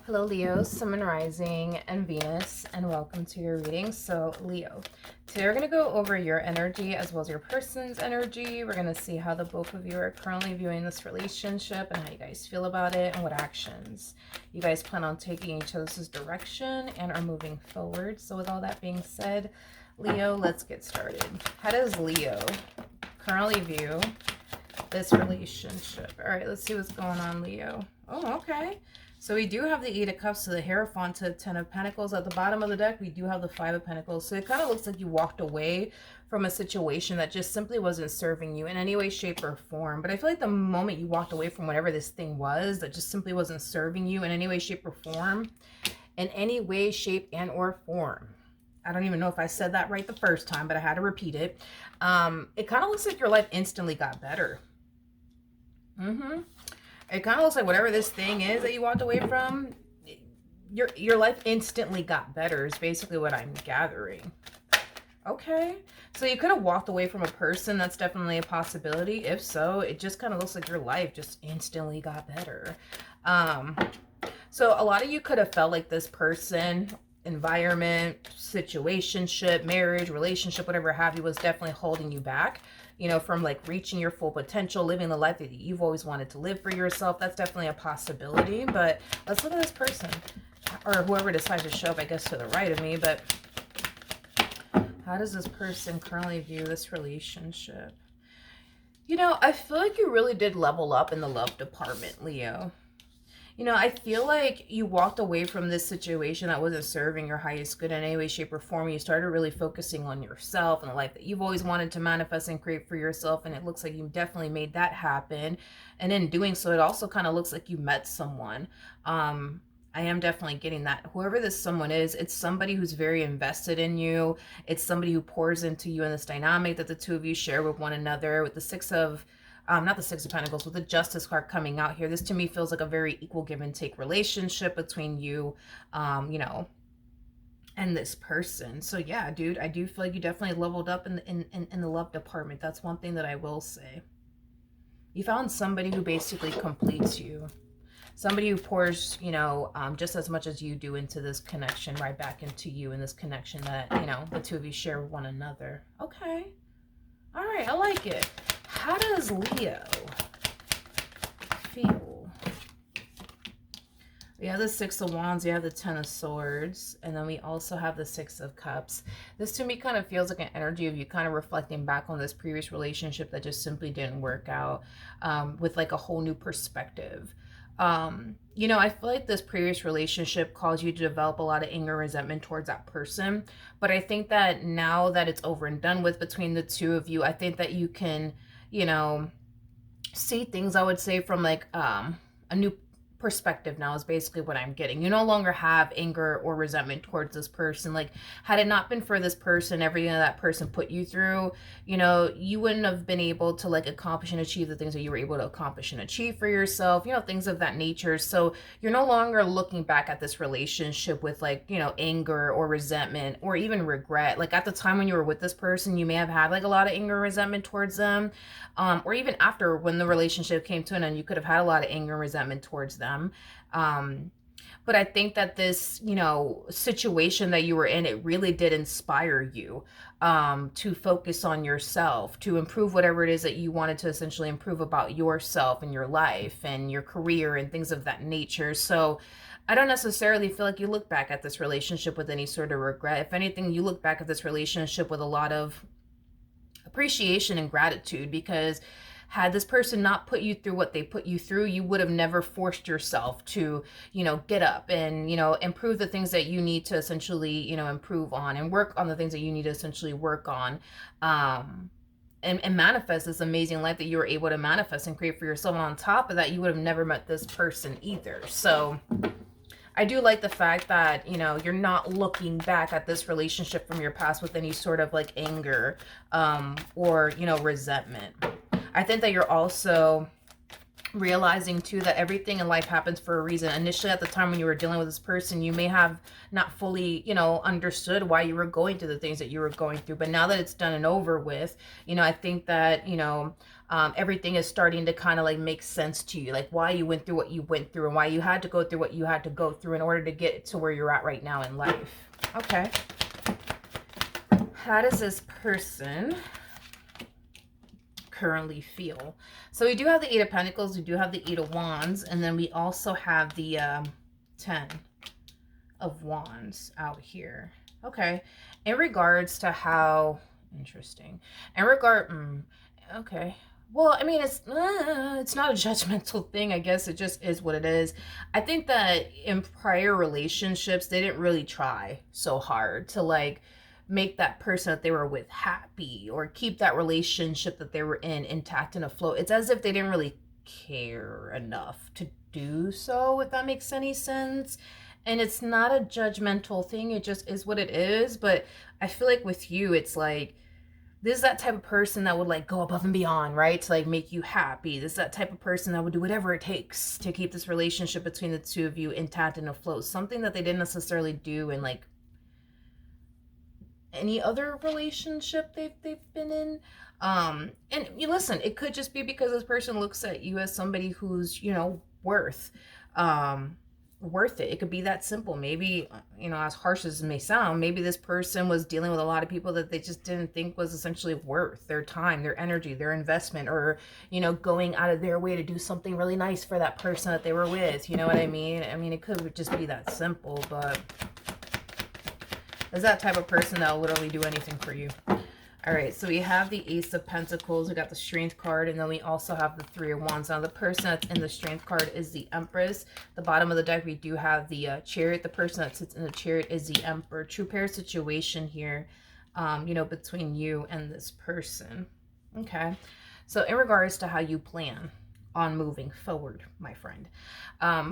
Hello, Leo, Sun, Rising, and Venus, and welcome to your reading. So, Leo, today we're going to go over your energy as well as your person's energy. We're going to see how the both of you are currently viewing this relationship and how you guys feel about it and what actions you guys plan on taking each other's direction and are moving forward. So, with all that being said, Leo, let's get started. How does Leo currently view this relationship? All right, let's see what's going on, Leo. Oh, okay. So we do have the Eight of Cups to the Hierophant to the Ten of Pentacles. At the bottom of the deck, we do have the Five of Pentacles. So it kind of looks like you walked away from a situation that just simply wasn't serving you in any way, shape, or form. But I feel like the moment you walked away from whatever this thing was that just simply wasn't serving you in any way, shape, or form, in any way, shape, and or form. I don't even know if I said that right the first time, but I had to repeat it. It kind of looks like your life instantly got better. It kind of looks like whatever this thing is that you walked away from, your life instantly got better is basically what I'm gathering. Okay. So you could have walked away from a person. That's definitely a possibility. If so, it just kind of looks like your life just instantly got better. So a lot of you could have felt like this person, environment, situationship, marriage, relationship, whatever have you, was definitely holding you back, you know, from like reaching your full potential, living the life that you've always wanted to live for yourself. That's definitely a possibility. But let's look at this person, or whoever decides to show up, I guess, to the right of me. But how does this person currently view this relationship? You know, I feel like you really did level up in the love department, Leo. You know, I feel like you walked away from this situation that wasn't serving your highest good in any way, shape, or form. You started really focusing on yourself and the life that you've always wanted to manifest and create for yourself. And it looks like you definitely made that happen. And in doing so, it also kind of looks like you met someone. I am definitely getting that. Whoever this someone is, it's somebody who's very invested in you. It's somebody who pours into you in this dynamic that the two of you share with one another. With the Six of not the Six of Pentacles, with the Justice card coming out here, this to me feels like a very equal give and take relationship between you, you know, and this person. So yeah, dude, I do feel like you definitely leveled up in the love department. That's one thing that I will say. You found somebody who basically completes you. Somebody who pours, you know, just as much as you do into this connection, right back into you in this connection that, you know, the two of you share with one another. Okay. All right, I like it. How does Leo feel? We have the Six of Wands, we have the Ten of Swords, and then we also have the Six of Cups. This to me kind of feels like an energy of you kind of reflecting back on this previous relationship that just simply didn't work out, with like a whole new perspective. You know, I feel like this previous relationship caused you to develop a lot of anger and resentment towards that person. But I think that now that it's over and done with between the two of you, I think that you can, you know, see things, I would say, from like a new perspective now is basically what I'm getting. You no longer have anger or resentment towards this person. Like, had it not been for this person, everything that person put you through, you know, you wouldn't have been able to like accomplish and achieve the things that you were able to accomplish and achieve for yourself, you know, things of that nature. So you're no longer looking back at this relationship with like, you know, anger or resentment or even regret. Like at the time when you were with this person, you may have had like a lot of anger and resentment towards them. Or even after, when the relationship came to an end, you could have had a lot of anger and resentment towards them. But I think that this, you know, situation that you were in, it really did inspire you to focus on yourself, to improve whatever it is that you wanted to essentially improve about yourself and your life and your career and things of that nature. So I don't necessarily feel like you look back at this relationship with any sort of regret. If anything, you look back at this relationship with a lot of appreciation and gratitude, because had this person not put you through what they put you through, you would have never forced yourself to, you know, get up and, you know, improve the things that you need to essentially, you know, improve on, and work on the things that you need to essentially work on, and manifest this amazing life that you were able to manifest and create for yourself. And on top of that, you would have never met this person either. So I do like the fact that, you know, you're not looking back at this relationship from your past with any sort of like anger, or, you know, resentment. I think that you're also realizing too that everything in life happens for a reason. Initially, at the time when you were dealing with this person, you may have not fully, understood why you were going through the things that you were going through. But now that it's done and over with, I think that, everything is starting to kind of like make sense to you, like why you went through what you went through and why you had to go through what you had to go through in order to get to where you're at right now in life. Okay. How does this person currently feel? So we do have the Eight of Pentacles, we do have the Eight of Wands, and then we also have the 10 of Wands out here. Okay. In regards to how interesting. Okay. Well, I mean, it's not a judgmental thing. I guess it just is what it is. I think that in prior relationships, they didn't really try so hard to like make that person that they were with happy or keep that relationship that they were in intact and afloat. It's as if they didn't really care enough to do so, if that makes any sense. And it's not a judgmental thing. It just is what it is. But I feel like with you, it's like, this is that type of person that would like go above and beyond, right? To like make you happy. This is that type of person that would do whatever it takes to keep this relationship between the two of you intact and afloat. Something that they didn't necessarily do in like any other relationship they've been in. And you listen, it could just be because this person looks at you as somebody who's, worth it. It could be that simple. Maybe, as harsh as it may sound, maybe this person was dealing with a lot of people that they just didn't think was essentially worth their time, their energy, their investment, or, going out of their way to do something really nice for that person that they were with. You know what I mean? I mean, it could just be that simple, but is that type of person that will literally do anything for you. All right, so we have the Ace of Pentacles, we got the Strength card, and then we also have the Three of Wands. Now, the person that's in the Strength card is the Empress. The bottom of the deck, we do have the Chariot. The person that sits in the Chariot is the Emperor. True pair situation here, between you and this person. Okay, so in regards to how you plan on moving forward, my friend,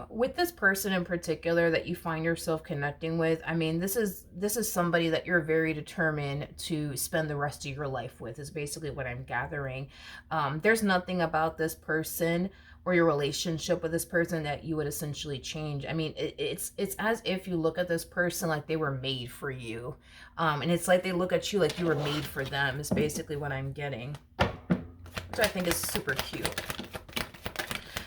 with this person in particular that you find yourself connecting with, I mean, this is somebody that you're very determined to spend the rest of your life with, is basically what I'm gathering. There's nothing about this person or your relationship with this person that you would essentially change. I mean, it's as if you look at this person like they were made for you, and it's like they look at you like you were made for them, is basically what I'm getting, which I think is super cute.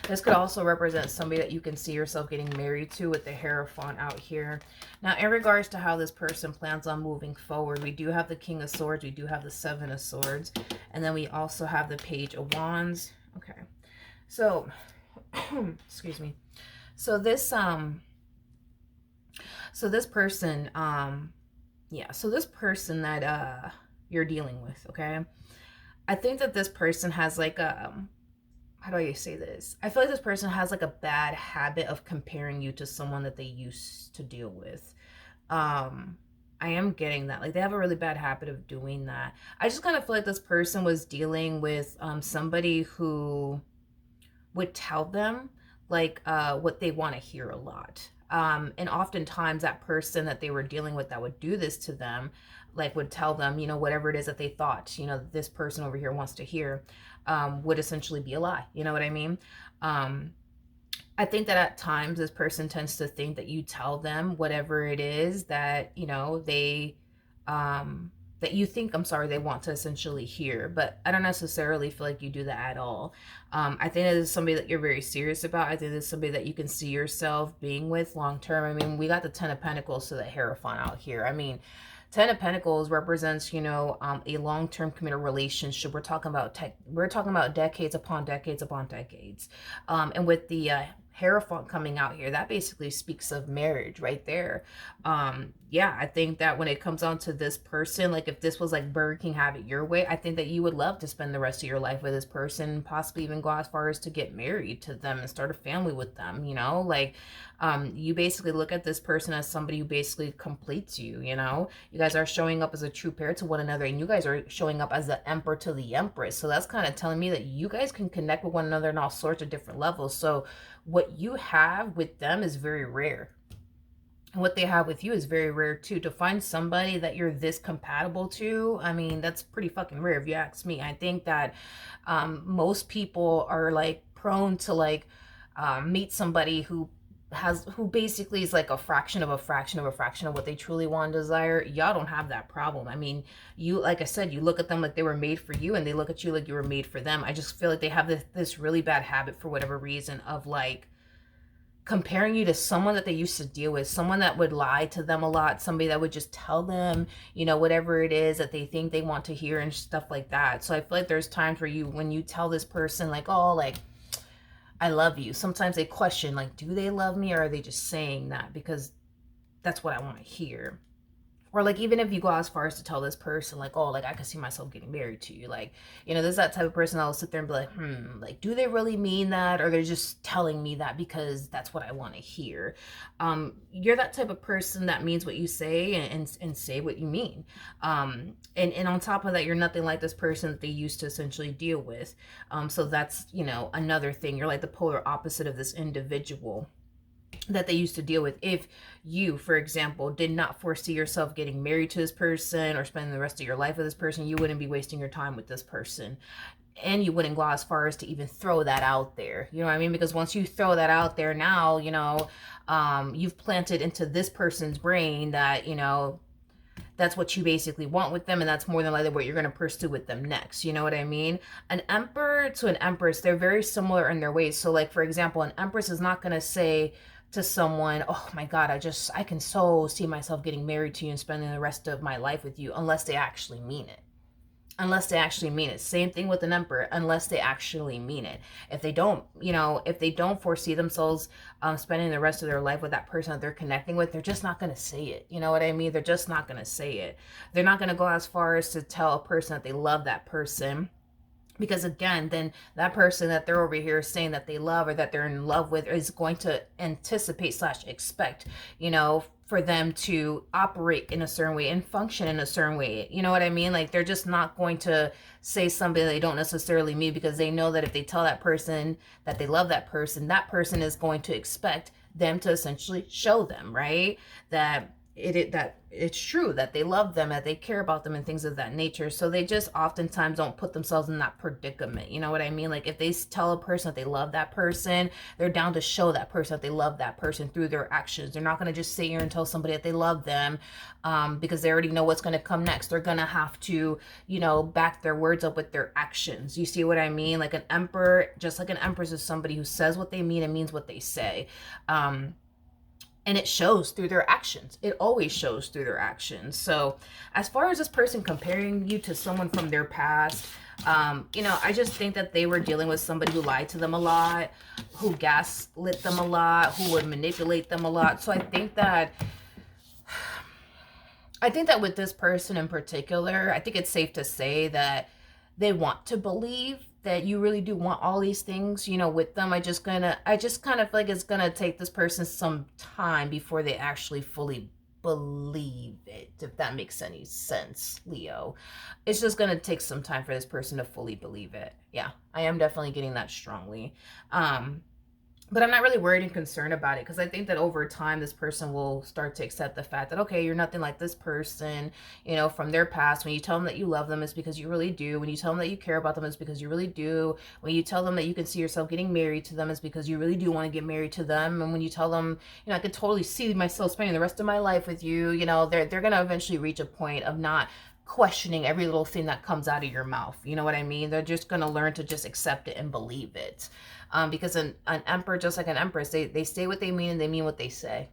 This could also represent somebody that you can see yourself getting married to, with the Hierophant out here. Now, in regards to how this person plans on moving forward, we do have the King of Swords. We do have the Seven of Swords. And then we also have the Page of Wands. Okay. So, excuse me. So this, so this person that, you're dealing with, okay? I think that this person has like a, how do I say this? I feel like this person has like a bad habit of comparing you to someone that they used to deal with. I am getting that. Like, they have a really bad habit of doing that. I just kind of feel like this person was dealing with somebody who would tell them like what they want to hear a lot. And oftentimes that person that they were dealing with that would do this to them, like would tell them, whatever it is that they thought, this person over here wants to hear, would essentially be a lie. You know what I mean? I think that at times this person tends to think that you tell them whatever it is that, they, that you think, they want to essentially hear. But I don't necessarily feel like you do that at all. I think this is somebody that you're very serious about. I think this is somebody that you can see yourself being with long term. I mean, we got the Ten of Pentacles to the Hierophant out here. I mean, Ten of Pentacles represents, a long-term committed relationship. We're talking about decades upon decades upon decades. And with the Hierophant coming out here, that basically speaks of marriage right there. Yeah, I think that when it comes on to this person, like if this was like Burger King, have it your way, I think that you would love to spend the rest of your life with this person, possibly even go as far as to get married to them and start a family with them, like you basically look at this person as somebody who basically completes you. You guys are showing up as a true pair to one another, and you guys are showing up as the Emperor to the Empress. So that's kind of telling me that you guys can connect with one another on all sorts of different levels. So what you have with them is very rare. And what they have with you is very rare too. To find somebody that you're this compatible to, I mean, that's pretty fucking rare if you ask me. I think that most people are like prone to like meet somebody who basically is like a fraction of a fraction of a fraction of what they truly want and desire. Y'all don't have that problem. I mean, you, like I said, you look at them like they were made for you, and they look at you like you were made for them. I just feel like they have this really bad habit for whatever reason of like comparing you to someone that they used to deal with, someone that would lie to them a lot, somebody that would just tell them, you know, whatever it is that they think they want to hear and stuff like that. So I feel like there's times where when you tell this person like, oh, like, I love you, sometimes they question like, do they love me, or are they just saying that because that's what I want to hear? Or like, even if you go as far as to tell this person like, oh, like, I could see myself getting married to you, like, you know, there's that type of person that'll sit there and be like, like, do they really mean that, or they're just telling me that because that's what I want to hear? You're that type of person that means what you say, and say what you mean. And on top of that, you're nothing like this person that they used to essentially deal with. So that's, you know, another thing. You're like the polar opposite of this individual that they used to deal with. If you, for example, did not foresee yourself getting married to this person or spending the rest of your life with this person, you wouldn't be wasting your time with this person. And you wouldn't go as far as to even throw that out there. You know what I mean? Because once you throw that out there, now, you know, you've planted into this person's brain that, you know, that's what you basically want with them, and that's more than likely what you're going to pursue with them next. You know what I mean? An emperor to an empress, they're very similar in their ways. So like, for example, an empress is not going to say to someone, oh my God, I can so see myself getting married to you and spending the rest of my life with you, unless they actually mean it. Unless they actually mean it. Same thing with an emperor, unless they actually mean it. If they don't, you know, if they don't foresee themselves spending the rest of their life with that person that they're connecting with, they're just not going to say it. You know what I mean? They're just not going to say it. They're not going to go as far as to tell a person that they love that person. Because again, then that person that they're over here saying that they love or that they're in love with is going to anticipate / expect, you know, for them to operate in a certain way and function in a certain way. You know what I mean? Like, they're just not going to say something they don't necessarily mean, because they know that if they tell that person that they love that person is going to expect them to essentially show them, right? That it's true, that they love them, that they care about them, and things of that nature. So they just oftentimes don't put themselves in that predicament. You know what I mean? Like, if they tell a person that they love that person, they're down to show that person that they love that person through their actions. They're not going to just sit here and tell somebody that they love them because they already know what's going to come next. They're going to have to, you know, back their words up with their actions. You see what I mean? Like, an emperor, just like an empress, is somebody who says what they mean and means what they say. And it shows through their actions. It always shows through their actions. So as far as this person comparing you to someone from their past, you know, I just think that they were dealing with somebody who lied to them a lot, who gaslit them a lot, who would manipulate them a lot. So I think that with this person in particular, I think it's safe to say that they want to believe that you really do want all these things, you know, with them. I just kind of feel like it's gonna take this person some time before they actually fully believe it, if that makes any sense, Leo. It's just gonna take some time for this person to fully believe it. Yeah, I am definitely getting that strongly. But I'm not really worried and concerned about it, because I think that over time, this person will start to accept the fact that, okay, you're nothing like this person, you know, from their past. When you tell them that you love them, it's because you really do. When you tell them that you care about them, it's because you really do. When you tell them that you can see yourself getting married to them, it's because you really do want to get married to them. And when you tell them, you know, I could totally see myself spending the rest of my life with you, you know, they're going to eventually reach a point of not questioning every little thing that comes out of your mouth. You know what I mean? They're just going to learn to just accept it and believe it. Because an emperor, just like an empress, they say what they mean and they mean what they say.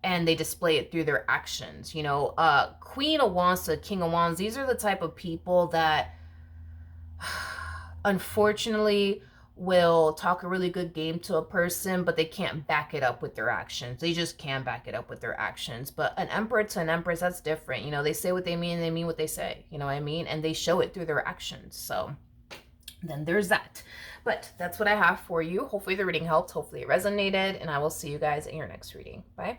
And they display it through their actions. You know, Queen of Wands to King of Wands, these are the type of people that unfortunately will talk a really good game to a person, but they can't back it up with their actions. They just can't back it up with their actions. But an emperor to an empress, that's different. You know, they say what they mean and they mean what they say. You know what I mean? And they show it through their actions. So then there's that. But that's what I have for you. Hopefully the reading helped. Hopefully it resonated. And I will see you guys in your next reading. Bye.